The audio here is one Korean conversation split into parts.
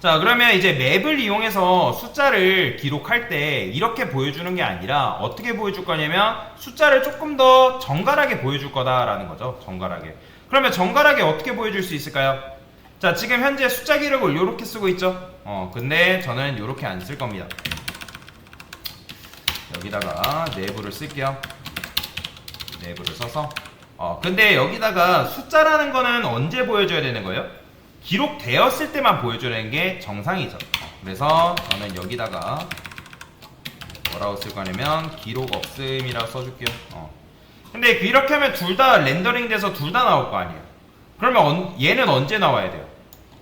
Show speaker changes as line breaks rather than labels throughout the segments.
자, 그러면 이제 맵을 이용해서 숫자를 기록할 때 이렇게 보여주는 게 아니라 어떻게 보여줄 거냐면 숫자를 조금 더 정갈하게 보여줄 거다라는 거죠. 정갈하게. 그러면 정갈하게 어떻게 보여줄 수 있을까요? 자, 지금 현재 숫자 기록을 이렇게 쓰고 있죠. 근데 저는 이렇게 안 쓸 겁니다. 여기다가 내부를 쓸게요. 내부를 써서 근데 여기다가 숫자라는 거는 언제 보여줘야 되는 거예요? 기록되었을 때만 보여주는 게 정상이죠. 그래서 저는 여기다가 뭐라고 쓸 거냐면 기록 없음이라고 써줄게요. 근데 이렇게 하면 둘 다 렌더링 돼서 둘 다 나올 거 아니에요. 그러면 얘는 언제 나와야 돼요?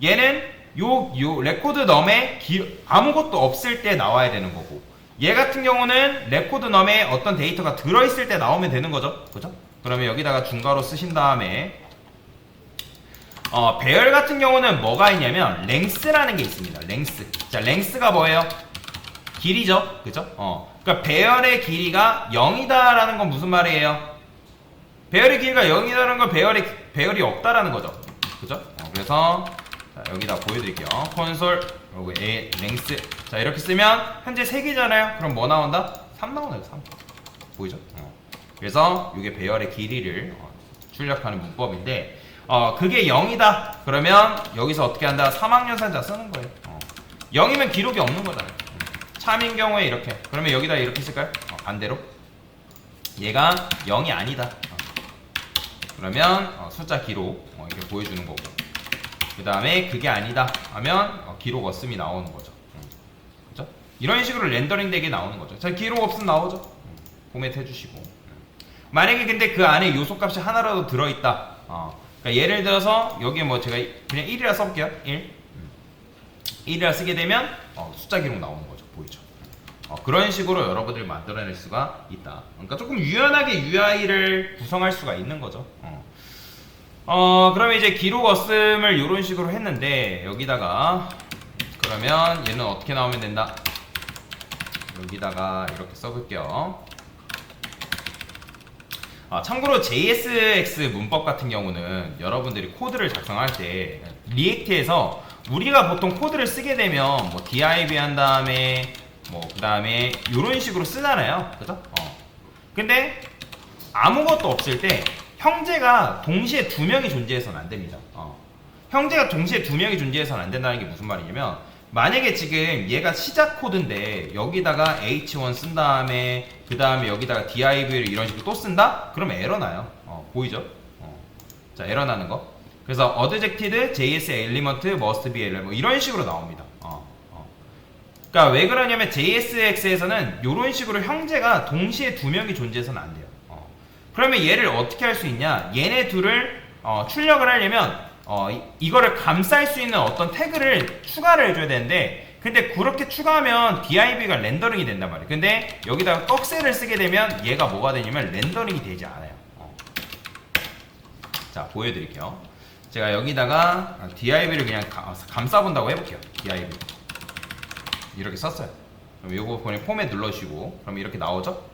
얘는 요 레코드 넘에 아무것도 없을 때 나와야 되는 거고, 얘 같은 경우는 레코드 넘에 어떤 데이터가 들어있을 때 나오면 되는 거죠. 그죠? 그러면 여기다가 중괄호 쓰신 다음에 배열 같은 경우는 뭐가 있냐면 랭스라는 게 있습니다. 랭스. 자, 랭스가 뭐예요? 길이죠. 그죠? 그러니까 배열의 길이가 0이다라는 건 무슨 말이에요? 배열의 길이가 0이다라는 건 배열이 없다라는 거죠. 그죠? 그래서 자, 여기다 보여드릴게요. 콘솔 그리고 랭스. 자, 이렇게 쓰면 현재 3개잖아요. 그럼 뭐 나온다? 3 나오네요. 3. 보이죠? 그래서 이게 배열의 길이를 출력하는 문법인데, 그게 0이다. 그러면 여기서 어떻게 한다? 3학년산자 쓰는 거예요. 0이면 기록이 없는 거잖아요. 참인 경우에 이렇게. 그러면 여기다 이렇게 쓸까요? 반대로. 얘가 0이 아니다. 그러면 숫자 기록 이렇게 보여주는 거고. 그 다음에 그게 아니다 하면 기록 없음이 나오는 거죠. 그죠? 이런 식으로 렌더링 되게 나오는 거죠. 자, 기록 없음 나오죠? 포맷 해주시고. 만약에 근데 그 안에 요소값이 하나라도 들어있다. 그러니까 예를 들어서 여기에 뭐 제가 그냥 1이라 써볼게요. 1이라 쓰게 되면 숫자 기록 나오는 거죠. 보이죠? 그런 식으로 여러분들이 만들어낼 수가 있다. 그러니까 조금 유연하게 UI를 구성할 수가 있는 거죠. 그러면 이제 기록 없음을 이런 식으로 했는데, 여기다가 그러면 얘는 어떻게 나오면 된다? 여기다가 이렇게 써볼게요. 참고로 JSX 문법 같은 경우는 여러분들이 코드를 작성할 때 리액트에서 우리가 보통 코드를 쓰게 되면 뭐 div 한 다음에 뭐 그 다음에 이런 식으로 쓰잖아요. 그죠? 근데 아무것도 없을 때 형제가 동시에 2명이 존재해서는 안 됩니다. 형제가 동시에 2명이 존재해서는 안 된다는 게 무슨 말이냐면, 만약에 지금 얘가 시작 코드인데 여기다가 h1 쓴 다음에 그 다음에 여기다가 div를 이런 식으로 또 쓴다? 그럼 에러 나요. 보이죠? 자, 에러 나는 거. 그래서 adjected js element must be 뭐 이런 식으로 나옵니다. 그러니까 왜 그러냐면 JSX에서는 이런 식으로 형제가 동시에 2명이 존재해서는 안 돼요. 그러면 얘를 어떻게 할 수 있냐? 얘네 둘을 출력을 하려면 이거를 감쌀 수 있는 어떤 태그를 추가를 해줘야 되는데, 근데 그렇게 추가하면 div가 렌더링이 된단 말이에요. 근데 여기다가 떡셀을 쓰게 되면 얘가 뭐가 되냐면 렌더링이 되지 않아요. 자, 보여드릴게요. 제가 여기다가 div를 그냥 감싸본다고 해볼게요. div 이렇게 썼어요. 그럼 요거 그냥 포맷 눌러주시고, 그럼 이렇게 나오죠?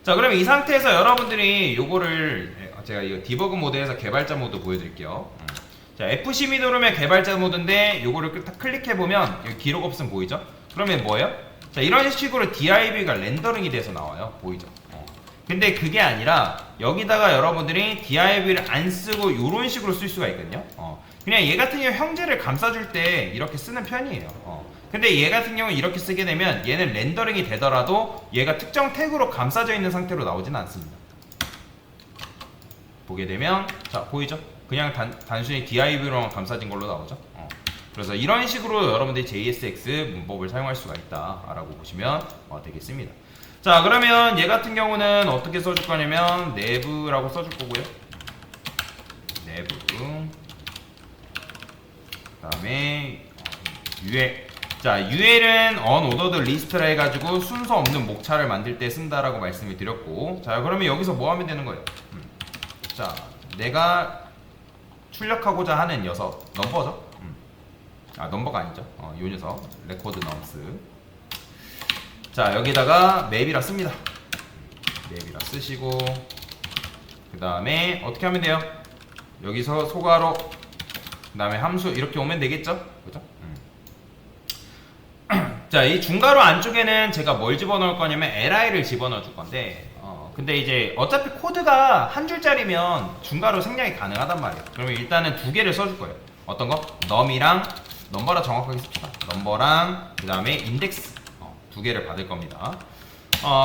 자, 그러면 이 상태에서 여러분들이 요거를 제가 이거 디버그 모드에서 개발자 모드 보여드릴게요. 자, F12 누르면 개발자 모드인데 요거를 딱 클릭해보면 여기 기록 없음 보이죠? 그러면 뭐예요? 자, 이런 식으로 div가 렌더링이 돼서 나와요. 보이죠? 근데 그게 아니라 여기다가 여러분들이 div를 안 쓰고 요런 식으로 쓸 수가 있거든요. 그냥 얘 같은 경우 형제를 감싸줄 때 이렇게 쓰는 편이에요. 근데 얘 같은 경우 이렇게 쓰게 되면 얘는 렌더링이 되더라도 얘가 특정 태그로 감싸져 있는 상태로 나오지는 않습니다. 보게 되면 자, 보이죠? 그냥 단순히 div로만 감싸진 걸로 나오죠. 그래서 이런 식으로 여러분들이 JSX 문법을 사용할 수가 있다라고 보시면 되겠습니다. 자, 그러면 얘 같은 경우는 어떻게 써줄 거냐면 내부라고 써줄 거고요. 내부. 그 다음에 UL. 자, UL은 unordered list라 해가지고 순서 없는 목차를 만들 때 쓴다라고 말씀을 드렸고, 자, 그러면 여기서 뭐 하면 되는 거예요? 자, 내가 출력하고자 하는 녀석 넘버죠? 넘버가 아니죠. 요 녀석 레코드 넘스. 자, 여기다가 맵이라 씁니다. 맵이라 쓰시고, 그 다음에 어떻게 하면 돼요? 여기서 소괄호, 그 다음에 함수 이렇게 오면 되겠죠? 그죠? 자, 이 중괄호 안쪽에는 제가 뭘 집어넣을 거냐면 li를 집어넣어 줄 건데 근데 이제 어차피 코드가 한 줄짜리면 중괄호 생략이 가능하단 말이에요. 그러면 일단은 두 개를 써줄 거예요. 어떤 거? num이랑 넘버랑 정확하게 씁시다. 넘버랑 그 다음에 인덱스 두 개를 받을 겁니다.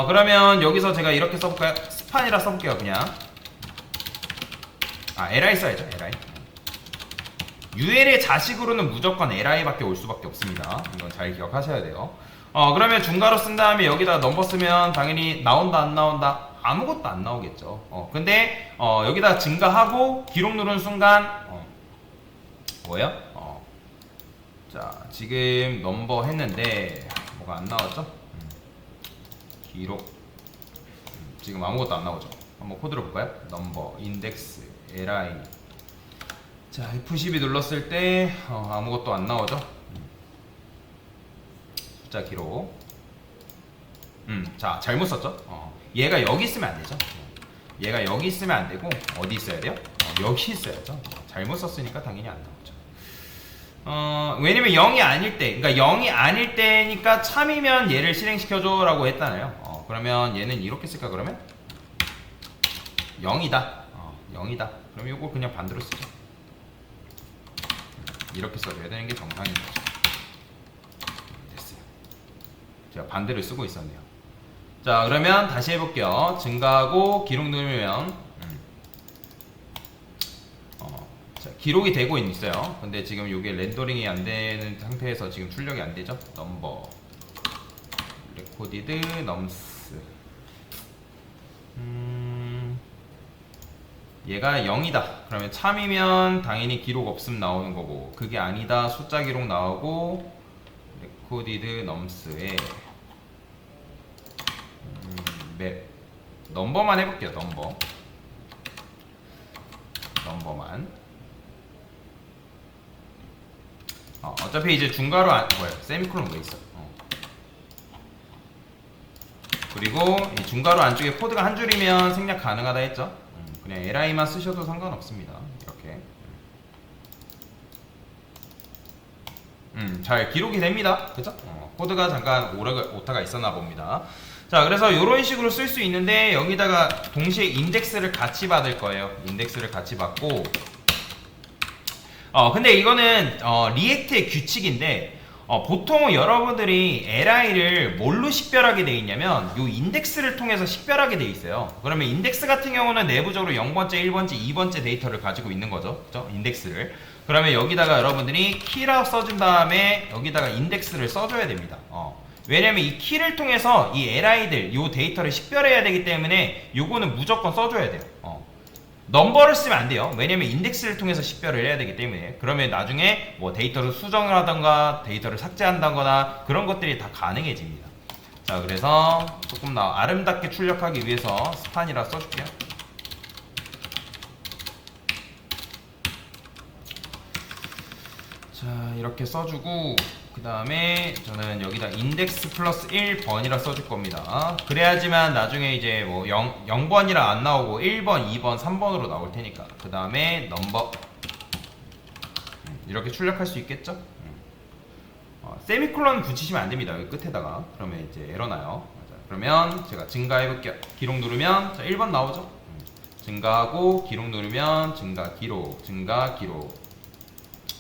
그러면 여기서 제가 이렇게 써볼까요? 스판이라 써볼게요. 그냥 li 써야죠. li ul의 자식으로는 무조건 li밖에 올 수밖에 없습니다. 이건 잘 기억하셔야 돼요. 그러면 중괄호 쓴 다음에 여기다 넘버 쓰면 당연히 나온다 안 나온다? 아무것도 안 나오겠죠. 근데 여기다 증가하고 기록 누른 순간 뭐예요? 자, 지금 넘버 했는데 뭐가 안 나왔죠? 기록 지금 아무것도 안 나오죠. 한번 코드를 볼까요? 넘버, 인덱스, li. 자, F12 눌렀을 때 아무것도 안 나오죠. 숫자 기록. 자, 잘못 썼죠. 얘가 여기 있으면 안 되죠. 얘가 여기 있으면 안 되고 어디 있어야 돼요? 여기 있어야죠. 잘못 썼으니까 당연히 안 나오죠. 왜냐면 0이 아닐 때, 그러니까 0이 아닐 때니까 참이면 얘를 실행시켜줘 라고 했잖아요. 그러면 얘는 이렇게 쓸까 그러면? 0이다. 0이다. 그럼 이거 그냥 반대로 쓰죠. 이렇게 써줘야 되는 게 정상인 거죠. 됐어요. 제가 반대로 쓰고 있었네요. 자, 그러면 다시 해볼게요. 증가하고 기록 누르면 자, 기록이 되고 있어요. 근데 지금 이게 렌더링이 안 되는 상태에서 지금 출력이 안 되죠. 넘버, 레코디드, 넘스. 얘가 0이다. 그러면 참이면 당연히 기록 없음 나오는 거고, 그게 아니다. 숫자 기록 나오고, 레코디드, 넘스에 맵 넘버만 해볼게요. 넘버만. 어차피 이제 중괄호 세미콜론 왜 있어? 그리고 이 중괄호 안쪽에 코드가 한 줄이면 생략 가능하다 했죠. 그냥 li만 쓰셔도 상관없습니다. 이렇게 잘 기록이 됩니다. 그죠? 코드가 잠깐 오타가 있었나 봅니다. 자, 그래서 이런 식으로 쓸 수 있는데 여기다가 동시에 인덱스를 같이 받을 거예요. 인덱스를 같이 받고 근데 이거는 리액트의 규칙인데 보통 여러분들이 li를 뭘로 식별하게 되어 있냐면 요 인덱스를 통해서 식별하게 되어 있어요. 그러면 인덱스 같은 경우는 내부적으로 0번째, 1번째, 2번째 데이터를 가지고 있는 거죠. 그죠? 인덱스를. 그러면 여기다가 여러분들이 키라고 써준 다음에 여기다가 인덱스를 써줘야 됩니다. 왜냐면 이 키를 통해서 이 li들, 요 데이터를 식별해야 되기 때문에 요거는 무조건 써줘야 돼요. 넘버를 쓰면 안 돼요. 왜냐면 인덱스를 통해서 식별을 해야 되기 때문에. 그러면 나중에 뭐 데이터를 수정을 하던가 데이터를 삭제한다거나 그런 것들이 다 가능해집니다. 자, 그래서 조금 더 아름답게 출력하기 위해서 스판이라 써줄게요. 자, 이렇게 써주고 그 다음에 저는 여기다 인덱스 플러스 1번이라 써줄 겁니다. 그래야지만 나중에 이제 뭐 0번이라 안 나오고 1번, 2번, 3번으로 나올 테니까. 그 다음에 넘버 이렇게 출력할 수 있겠죠? 세미콜론 붙이시면 안 됩니다. 여기 끝에다가. 그러면 이제 에러 나요. 그러면 제가 증가해 볼게요. 기록 누르면 자, 1번 나오죠? 증가하고 기록 누르면 증가 기록, 증가 기록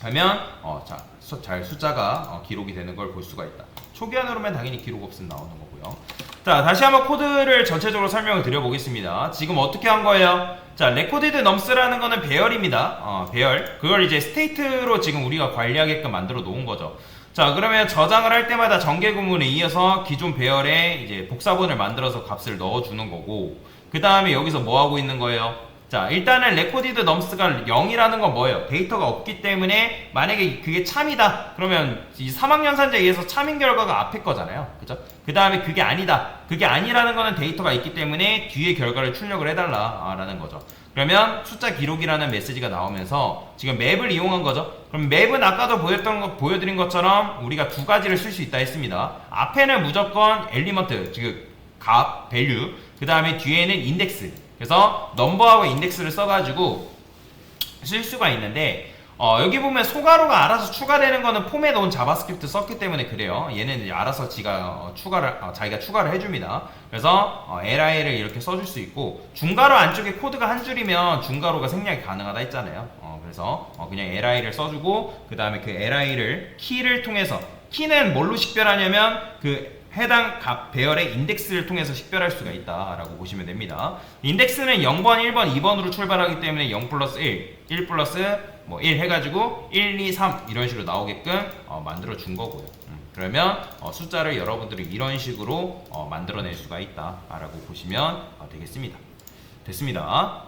하면 자, 잘 숫자가 기록이 되는 걸 볼 수가 있다. 초기화 누르면 당연히 기록 없음 나오는 거고요. 자, 다시 한번 코드를 전체적으로 설명을 드려보겠습니다. 지금 어떻게 한 거예요? 자, 레코디드 넘스라는 거는 배열입니다. 배열. 그걸 이제 스테이트로 지금 우리가 관리하게끔 만들어 놓은 거죠. 자, 그러면 저장을 할 때마다 전개 구문에 이어서 기존 배열에 이제 복사본을 만들어서 값을 넣어주는 거고, 그 다음에 여기서 뭐 하고 있는 거예요? 자, 일단은 레코디드 넘스가 0이라는 건 뭐예요? 데이터가 없기 때문에 만약에 그게 참이다 그러면 이 사막연산자에 의해서 참인 결과가 앞에 거잖아요. 그죠? 그 다음에 그게 아니다. 그게 아니라는 거는 데이터가 있기 때문에 뒤에 결과를 출력을 해달라 라는 거죠. 그러면 숫자 기록이라는 메시지가 나오면서 지금 맵을 이용한 거죠. 그럼 맵은 아까도 보여드린 것처럼 우리가 두 가지를 쓸 수 있다 했습니다. 앞에는 무조건 엘리먼트, 즉 값, 밸류, 그 다음에 뒤에는 인덱스. 그래서 넘버하고 인덱스를 써가지고 쓸 수가 있는데 여기 보면 소괄호가 알아서 추가되는 거는 폼에 넣은 자바스크립트 썼기 때문에 그래요. 얘는 이제 알아서 자기가 추가를 해줍니다. 그래서 li를 이렇게 써줄 수 있고, 중괄호 안쪽에 코드가 한 줄이면 중괄호가 생략이 가능하다 했잖아요. 그래서 그냥 li를 써주고, 그 다음에 그 li를 키를 통해서, 키는 뭘로 식별하냐면 그 해당 값 배열의 인덱스를 통해서 식별할 수가 있다라고 보시면 됩니다. 인덱스는 0번, 1번, 2번으로 출발하기 때문에 0 플러스 1, 1 플러스 1 해가지고 1, 2, 3 이런 식으로 나오게끔 만들어 준 거고요. 그러면 숫자를 여러분들이 이런 식으로 만들어낼 수가 있다라고 보시면 되겠습니다. 됐습니다.